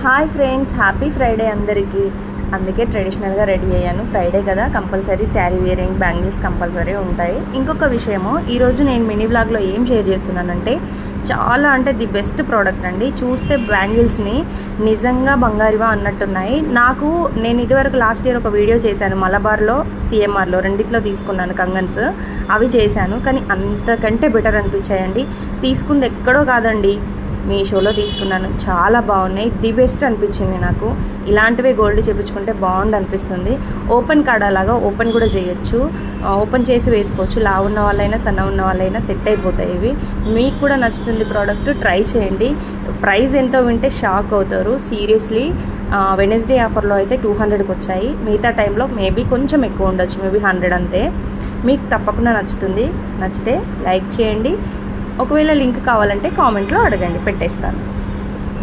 Hi friends, happy Friday అందరికీ. అందుకే ట్రెడిషనల్గా రెడీ అయ్యాను. ఫ్రైడే కదా, compulsory sari wearing, bangles compulsory ఉంటాయి. ఇంకొక విషయము, ఈరోజు నేను మినీ వ్లాగ్లో ఏం షేర్ చేస్తున్నానంటే చాలా అంటే ది బెస్ట్ ప్రోడక్ట్ అండి. చూస్తే బ్యాంగిల్స్ని నిజంగా బంగారువా అన్నట్టున్నాయి. నేను ఇదివరకు లాస్ట్ ఇయర్ ఒక వీడియో చేశాను, మలబార్లో సిఎంఆర్లో రెండిట్లో తీసుకున్నాను కంగన్స్. అవి చేశాను, కానీ అంతకంటే బెటర్ అనిపించాయండి. తీసుకుంది ఎక్కడో కాదండి, మీషోలో తీసుకున్నాను. చాలా బాగున్నాయి, ది బెస్ట్ అనిపించింది నాకు. ఇలాంటివే గోల్డ్ చేయించుకుంటే బాగుండు అనిపిస్తుంది. ఓపెన్ కార్డ్ అలాగా ఓపెన్ కూడా చేయొచ్చు, ఓపెన్ చేసి వేసుకోవచ్చు. లావు ఉన్న వాళ్ళైనా సన్న ఉన్న వాళ్ళైనా సెట్ అయిపోతాయి ఇవి. మీకు కూడా నచ్చుతుంది ప్రోడక్ట్, ట్రై చేయండి. ప్రైస్ ఎంతో వింటే షాక్ అవుతారు సీరియస్లీ. వెనస్డే ఆఫర్లో అయితే 200కి వచ్చాయి, మిగతా టైంలో మేబీ కొంచెం ఎక్కువ ఉండొచ్చు, మేబీ 100 అంతే. మీకు తప్పకుండా నచ్చుతుంది. నచ్చితే లైక్ చేయండి. ఒకవేళ లింక్ కావాలంటే కామెంట్లో అడగండి, పెట్టేస్తాను.